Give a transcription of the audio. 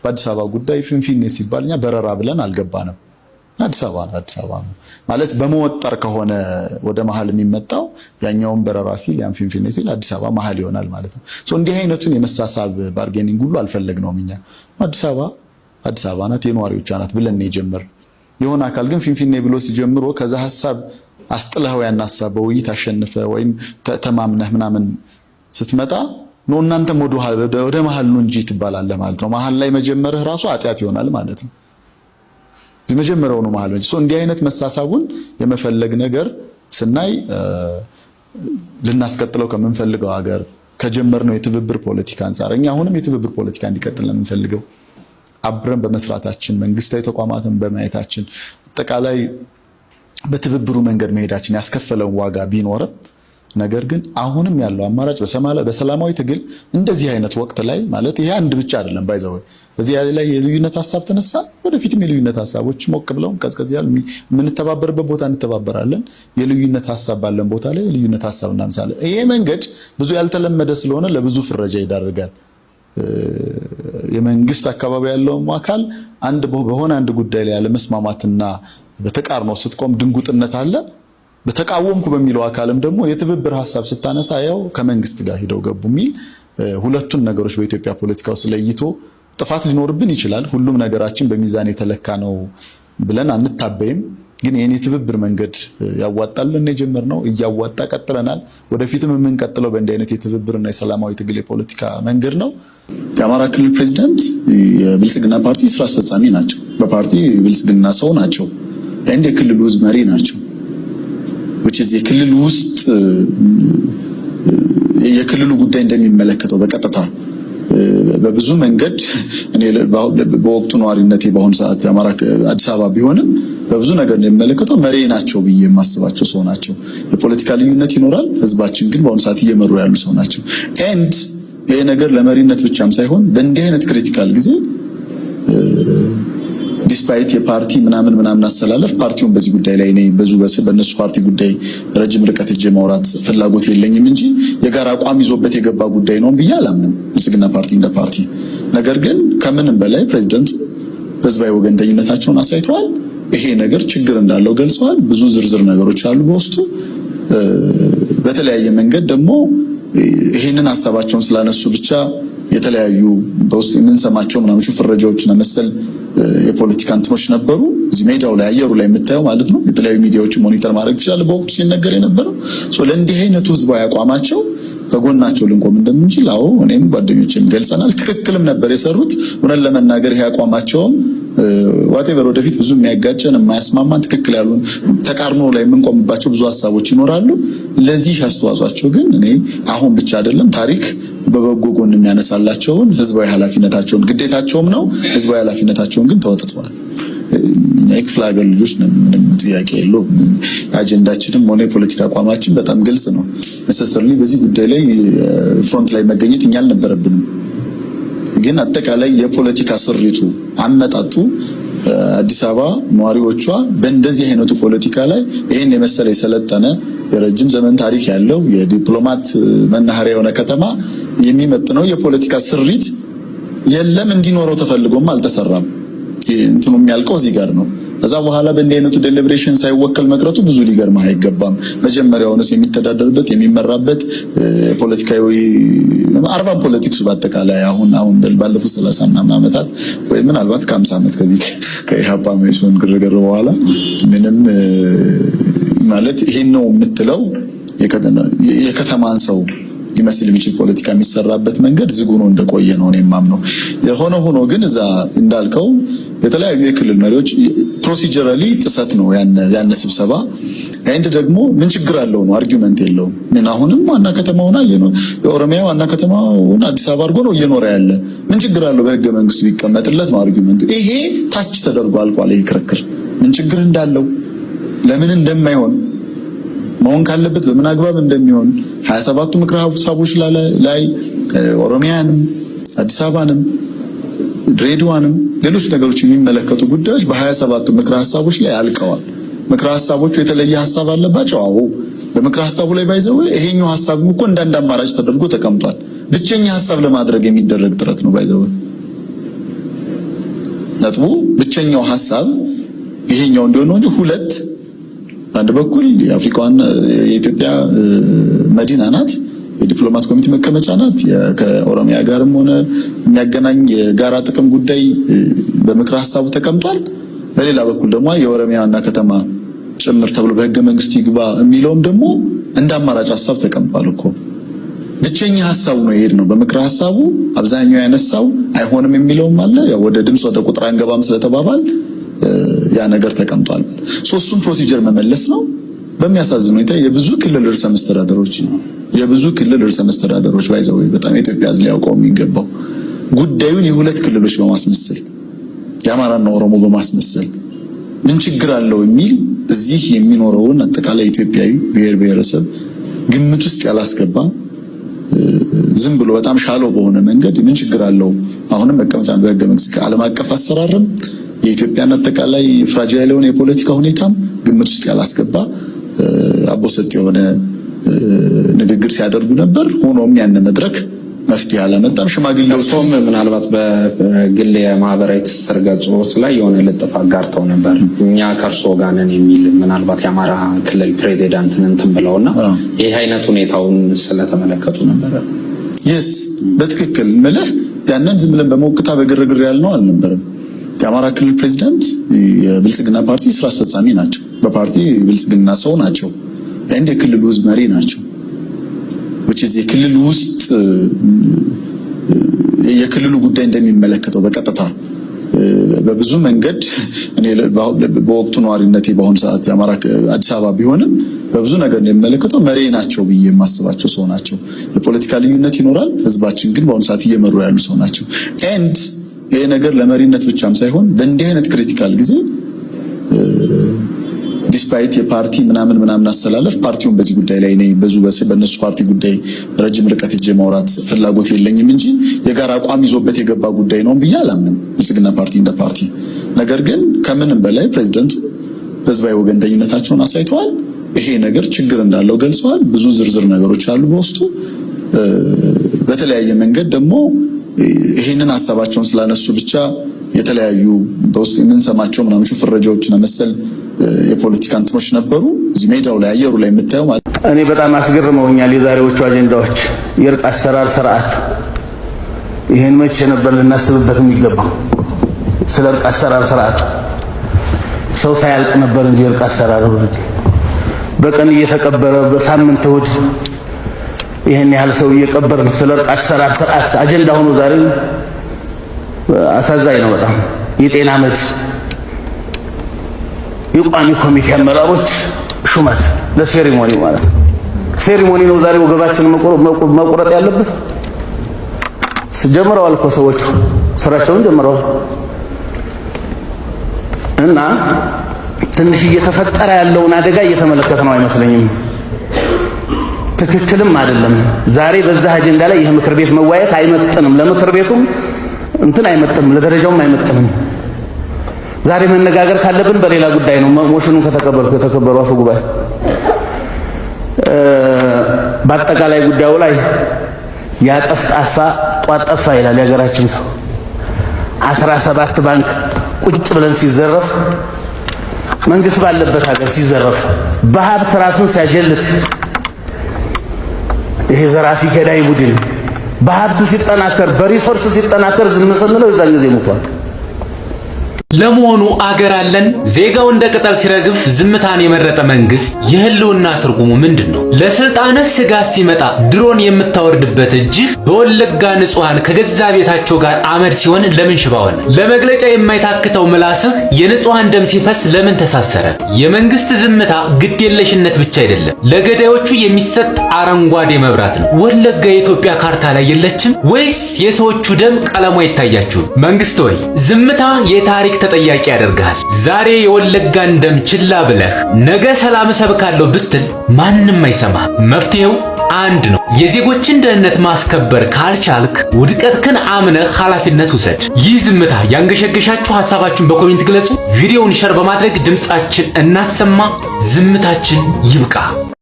በአዲስ አበባ ጉዳይ ፍንፍኔ ሲባልኛ በረራ ብለን አልገባንም። አዲስ አበባ ነው ማለት በመወጠር ከሆነ ወደ መሃል የሚመጣው ያኛውን በረራ ሲል ያን ፍንፍኔ ሲል አዲስ አበባ መሃል ይሆናል ማለት ነው። እንዲህ አይነቱን የመሳሳብ ባርጌኒንግ ሁሉ አልፈለግነውም እኛ። አዲስ አበባ ናት የነዋሪዎቿ ናት ብለን ነው የጀመርነው። የሆነ አካል ግን ፍንፍኔ ብሎ ሲጀምሮ ከዛ ሐሳብ አስጥለኸው ያን ሐሳብ በውይይት አሸንፈ ወይም ተማምነህ ምናምን ስትመጣ ነው እናንተም ወደ መሃል ነው እንጂ ትባላለህ ማለት ነው። መሃል ላይ መጀመርህ ራሱ ኃጢአት ይሆናል ማለት ነው። መጀመሪያው ነው መሃል እንጂ እንዲህ አይነት መሳሳቡን የመፈለግ ነገር ስናይ ልናስቀጥለው ከምንፈልገው ሀገር ከጀመርነው የትብብር ፖለቲካ አንፃር እኛ አሁንም የትብብር ፖለቲካ እንዲቀጥል ነው የምንፈልገው። አብረን በመስራታችን መንግስታዊ ተቋማትን በማየታችን አጠቃላይ በትብብሩ መንገድ መሄዳችን ያስከፈለው ዋጋ ቢኖርም ነገር ግን አሁንም ያለው አማራጭ በሰላማዊ ትግል እንደዚህ አይነት ወቅት ላይ ማለት ይሄ አንድ ብቻ አይደለም ባይዘው በዚህ ላይ የልዩነት ሐሳብ ተነሳ ወደፊትም የልዩነት ሐሳቦች ሞቅ ብለው ቀዝቀዝ ያሉ የምንተባበርበት ቦታ እንተባበራለን። የልዩነት ሐሳብ ባለን ቦታ ላይ የልዩነት ሐሳብ እናነሳለን። ይሄ መንገድ ብዙ ያልተለመደ ስለሆነ ለብዙ ፍረጃ ይዳርጋል። የመንግስት አካባቢ ያለው አካል በሆነ አንድ ጉዳይ ላይ ያለ መስማማትና በተቃርኖ ስትቆም ድንጉጥነት አለ። በተቃወምኩ በሚለው አካልም ደግሞ የትብብር ሐሳብ ስታነሳ ያው ከመንግስት ጋር ሄደው ገቡ የሚል ሁለቱን ነገሮች በኢትዮጵያ ፖለቲካ ውስጥ ለይቶ ጥፋት ሊኖርብን ይችላል። ሁሉም ነገራችን በሚዛን የተለካ ነው ብለን አንታበይም። ግን የኔ ትብብር መንገድ ያዋጣልን የጀመርነው እያዋጣ ቀጥለናል። ወደፊትም የምንቀጥለው በእንዲህ አይነት የትብብርና የሰላማዊ ትግል የፖለቲካ መንገድ ነው። የአማራ ክልል ፕሬዝዳንት የብልጽግና ፓርቲ ስራ አስፈጻሚ ናቸው። በፓርቲ ብልጽግና ሰው ናቸው። የአንድ የክልሉ ህዝብ መሪ ናቸው። የክልሉ ውስጥ የክልሉ ጉዳይ እንደሚመለከተው በቀጥታ በብዙ መንገድ እኔ በወቅቱ ነዋሪነቴ በአሁኑ ሰዓት አዲስ አበባ ቢሆንም በብዙ ነገር እንደሚመለከተው መሪ ናቸው ብዬ የማስባቸው ሰው ናቸው። የፖለቲካ ልዩነት ይኖራል። ህዝባችን ግን በአሁኑ ሰዓት እየመሩ ያሉ ሰው ናቸው። ይሄ ነገር ለመሪነት ብቻም ሳይሆን በእንዲህ አይነት ክሪቲካል ጊዜ ዲስፓይት የፓርቲ ምናምን አስተላለፍ ፓርቲውን በዚህ ጉዳይ ላይ እኔ በእነሱ ፓርቲ ጉዳይ ረጅም ርቀት እጄ ማውራት ፍላጎት የለኝም እንጂ የጋራ አቋም ይዞበት የገባ ጉዳይ ነው ብዬ አላምንም ብልጽግና ፓርቲ እንደ ፓርቲ። ነገር ግን ከምንም በላይ ፕሬዝዳንቱ ህዝባዊ ወገንተኝነታቸውን አሳይተዋል። ይሄ ነገር ችግር እንዳለው ገልጸዋል። ብዙ ዝርዝር ነገሮች አሉ በውስጡ። በተለያየ መንገድ ደግሞ ይሄንን ሐሳባቸውን ስላነሱ ብቻ የተለያዩ በውስጡ የምንሰማቸው ምናምን ፍረጃዎችና መሰል የፖለቲካ እንትኖች ነበሩ። እዚህ ሜዳው ላይ አየሩ ላይ የምታየው ማለት ነው። የተለያዩ ሚዲያዎችን ሞኒተር ማድረግ ትችላለህ። በወቅቱ ሲነገር የነበረው ለእንዲህ አይነቱ ህዝባዊ አቋማቸው ከጎናቸው ልንቆም እንደምንችል እኔም ጓደኞቼም ገልጸናል። ትክክልም ነበር የሰሩት። እውነት ለመናገር ይሄ አቋማቸውም ዋቴቨር ወደፊት ብዙ የሚያጋጨን የማያስማማን ትክክል ያሉን ተቃርኖ ላይ የምንቆምባቸው ብዙ ሐሳቦች ይኖራሉ። ለዚህ አስተዋጽኦአቸው ግን እኔ አሁን ብቻ አይደለም ታሪክ በበጎ ጎን የሚያነሳላቸውን ህዝባዊ ኃላፊነታቸውን ግዴታቸውም ነው። ህዝባዊ ኃላፊነታቸውን ግን ተወጥተዋል። የክፍለ ሀገር ልጆች ምንም ጥያቄ የለውም። አጀንዳችንም ሆነ የፖለቲካ አቋማችን በጣም ግልጽ ነው። necessarily በዚህ ጉዳይ ላይ ፍሮንት ላይ መገኘት እኛ አልነበረብንም። ግን አጠቃላይ የፖለቲካ ስሪቱ አመጣጡ አዲስ አበባ ነዋሪዎቿ በእንደዚህ አይነቱ ፖለቲካ ላይ ይሄን የመሰለ የሰለጠነ የረጅም ዘመን ታሪክ ያለው የዲፕሎማት መናኸሪያ የሆነ ከተማ የሚመጥነው የፖለቲካ ስሪት የለም። እንዲኖረው ተፈልጎም አልተሰራም። እንትኑ የሚያልቀው እዚህ ጋር ነው። ከዛ በኋላ በእንዲህ አይነቱ ዴሊብሬሽን ሳይወከል መቅረቱ ብዙ ሊገርም አይገባም። መጀመሪያውንስ የሚተዳደርበት የሚመራበት ፖለቲካዊ አርባን ፖለቲክሱ በአጠቃላይ አሁን ባለፉት 30 ምናምን ዓመታት ወይ ምናልባት ከ50 ዓመት ከዚህ ከኢሃፓ መይሶን ግርግር በኋላ ምንም ማለት ይሄን ነው የምትለው የከተማን ሰው ሊመስል የሚችል ፖለቲካ የሚሰራበት መንገድ ዝግ ሆኖ እንደቆየ ነው እኔ የማምነው። ሆኖ ግን እዛ እንዳልከው የተለያዩ የክልል መሪዎች ፕሮሲጀራሊ ጥሰት ነው ያን ስብሰባ አንድ ደግሞ ምን ችግር አለው ነው አርጊውመንት የለውም። ምን አሁንም ዋና ከተማውና የኦሮሚያ ዋና ከተማውና አዲስ አበባ አድርጎ ነው እየኖረ ያለ። ምን ችግር አለው በህገ መንግስቱ ቢቀመጥለት ነው አርጊውመንቱ። ይሄ ታች ተደርጎ አልቋል። ይሄ ክርክር ምን ችግር እንዳለው ለምን እንደማይሆን መሆን ካለበት በምን አግባብ እንደሚሆን 27ቱ ምክረ ሀሳቦች ላይ ኦሮሚያንም አዲስ አበባንም ድሬዳዋንም ሌሎች ነገሮች የሚመለከቱ ጉዳዮች በ27ቱ ምክረ ሀሳቦች ላይ አልቀዋል። ምክረ ሀሳቦቹ የተለየ ሀሳብ አለባቸው። በምክረ ሀሳቡ ላይ ባይዘው ይሄኛው ሀሳብ እኮ እንዳንድ አማራጭ ተደርጎ ተቀምጧል። ብቸኛ ሀሳብ ለማድረግ የሚደረግ ጥረት ነው ባይዘው ነጥቡ ብቸኛው ሐሳብ ይሄኛው እንደሆነ እንጂ ሁለት አንድ በኩል የአፍሪካን የኢትዮጵያ መዲና ናት፣ የዲፕሎማት ኮሚቴ መቀመጫ ናት፣ ከኦሮሚያ ጋርም ሆነ የሚያገናኝ የጋራ ጥቅም ጉዳይ በምክር ሐሳቡ ተቀምጧል። በሌላ በኩል ደግሞ የኦሮሚያ ዋና ከተማ ጭምር ተብሎ በህገ መንግስቱ ይግባ የሚለውም ደግሞ እንደ አማራጭ ሐሳብ ተቀምጧል እኮ። ብቸኛ ሐሳቡ ነው ይሄድ ነው። በምክር ሐሳቡ አብዛኛው ያነሳው አይሆንም የሚለውም አለ። ያው ወደ ድምጽ ወደ ቁጥር አንገባም ስለተባባል ያ ነገር ተቀምጧል። ሶስቱም ፕሮሲጀር መመለስ ነው። በሚያሳዝን ሁኔታ የብዙ ክልል ርዕሰ መስተዳድሮች ባይዘው በጣም ኢትዮጵያ ሊያውቀው የሚገባው ጉዳዩን የሁለት ክልሎች በማስመሰል የአማራና ኦሮሞ በማስመሰል ምን ችግር አለው የሚል እዚህ የሚኖረውን አጠቃላይ ኢትዮጵያዊ ብሔር ብሔረሰብ ግምት ውስጥ ያላስገባ ዝም ብሎ በጣም ሻሎ በሆነ መንገድ ምን ችግር አለው አሁንም መቀመጫ በህገ መንግስት ዓለም አቀፍ አሰራርም የኢትዮጵያን አጠቃላይ ፍራጃይል የሆነ የፖለቲካ ሁኔታም ግምት ውስጥ ያላስገባ አቦሰጥ የሆነ ንግግር ሲያደርጉ ነበር። ሆኖም ያን መድረክ መፍትሄ አላመጣም። ሽማግሌዎች ምናልባት በግል የማህበራዊ ትስስር ገጾች ላይ የሆነ ልጥፍ አጋርተው ነበር እኛ ከርሶ ጋር ነን የሚል ምናልባት የአማራ ክልል ፕሬዚዳንትን እንትን ብለውና ይሄ አይነት ሁኔታውን ስለተመለከቱ ነበር። yes በትክክል ማለት ያንን ዝም ብለን በመወቅታ በግርግር ያልነው አልነበረም። የአማራ ክልል ፕሬዚዳንት የብልጽግና ፓርቲ ስራ አስፈጻሚ ናቸው። በፓርቲ ብልጽግና ሰው ናቸው። እንደ ክልሉ ህዝብ መሪ ናቸው። which is የክልሉ ውስጥ የክልሉ ጉዳይ እንደሚመለከተው በቀጥታ በብዙ መንገድ እኔ በወቅቱ ነዋሪነቴ በአሁኑ ሰዓት የአማራ አዲስ አበባ ቢሆንም በብዙ ነገር እንደሚመለከተው መሪ ናቸው ብዬ የማስባቸው ሰው ናቸው። የፖለቲካ ልዩነት ይኖራል። ህዝባችን ግን በአሁኑ ሰዓት እየመሩ ያሉ ሰው ናቸው። and ይሄ ነገር ለመሪነት ብቻም ሳይሆን በእንዲህ አይነት ክሪቲካል ጊዜ ዲስፓይት የፓርቲ ምናምን አሰላለፍ ፓርቲውን በዚህ ጉዳይ ላይ ነኝ በእነሱ ፓርቲ ጉዳይ ረጅም ርቀት እጄ ማውራት ፍላጎት የለኝም እንጂ የጋራ አቋም ይዞበት የገባ ጉዳይ ነው ብዬ አላምንም ብልጽግና ፓርቲ እንደ ፓርቲ። ነገር ግን ከምንም በላይ ፕሬዝዳንቱ ህዝባዊ ወገንተኝነታቸውን አሳይተዋል። ይሄ ነገር ችግር እንዳለው ገልጸዋል። ብዙ ዝርዝር ነገሮች አሉ በውስጡ። በተለያየ መንገድ ደግሞ ይሄንን ሐሳባቸውን ስላነሱ ብቻ የተለያዩ በውስጡ የምንሰማቸው ምናምን ፍረጃዎችና መሰል የፖለቲካ እንትኖች ነበሩ። እዚህ ሜዳው ላይ አየሩ ላይ የምታየው ማለት እኔ በጣም አስገርመውኛል የዛሬዎቹ አጀንዳዎች። የእርቅ አሰራር ስርዓት ይሄን መቼ ነበር ልናስብበት የሚገባው? ስለ እርቅ አሰራር ስርዓት ሰው ሳያልቅ ነበር እንጂ እርቅ አሰራር በቀን እየተቀበረ በሳምንት እሑድ ይሄን ያህል ሰው እየቀበርን ስለ እርቅ አሰራር ስርዓት አጀንዳ ሆኖ ዛሬ አሳዛኝ ነው በጣም። የጤና መድ የቋሚ ኮሚቴ አመራሮች ሹመት ለሴሪሞኒ ማለት ነው። ሴሪሞኒ ነው ዛሬ ወገባችን መቆረጥ ያለበት። ጀምረዋል እኮ ሰዎቹ ስራቸውን ጀምረዋል። እና ትንሽ እየተፈጠረ ያለውን አደጋ እየተመለከተ ነው አይመስለኝም። ትክክልም አይደለም። ዛሬ በዛ አጀንዳ ላይ ይህ ምክር ቤት መዋየት አይመጥንም። ለምክር ቤቱም እንትን አይመጥንም፣ ለደረጃውም አይመጥንም። ዛሬ መነጋገር ካለብን በሌላ ጉዳይ ነው። ሞሽኑን ከተከበሩ አፈ ጉባኤ በአጠቃላይ ጉዳዩ ላይ ያጠፍጣፋ ጧጠፋ ይላል የሀገራችን ሰው። 17 ባንክ ቁጭ ብለን ሲዘረፍ መንግስት ባለበት ሀገር ሲዘረፍ በሀብት ራሱን ሲያጀልት ይሄ ዘራፊ ገዳይ ቡድን በሀብት ሲጠናከር በሪሶርስ ሲጠናከር ዝም ስንለው የዛን ጊዜ ሞቷል። ለመሆኑ አገር አለን? ዜጋው እንደ ቅጠል ሲረግፍ ዝምታን የመረጠ መንግስት የህልውና ትርጉሙ ምንድነው? ለስልጣነ ስጋት ሲመጣ ድሮን የምታወርድበት እጅህ በወለጋ ንጹሃን ከገዛ ቤታቸው ጋር አመድ ሲሆን ለምን ሽባ ሆነ? ለመግለጫ የማይታክተው ምላስህ የንጹሃን ደም ሲፈስ ለምን ተሳሰረ? የመንግስት ዝምታ ግዴለሽነት ብቻ አይደለም፣ ለገዳዮቹ የሚሰጥ አረንጓዴ መብራት ነው። ወለጋ የኢትዮጵያ ካርታ ላይ የለችም ወይስ የሰዎቹ ደም ቀለሟ ይታያችሁ? መንግስት ሆይ ዝምታ የታሪክ ተጠያቂ ያደርጋል። ዛሬ የወለጋን ደም ችላ ብለህ ነገ ሰላም ሰብካለሁ ብትል ማንንም አይሰማ። መፍትሄው አንድ ነው። የዜጎችን ደህንነት ማስከበር ካልቻልክ ውድቀትህን አምነህ ኃላፊነት ውሰድ። ይህ ዝምታ ያንገሸገሻችሁ ሐሳባችሁን በኮሜንት ግለጹ። ቪዲዮውን ሸር በማድረግ ድምጻችን እናሰማ። ዝምታችን ይብቃ።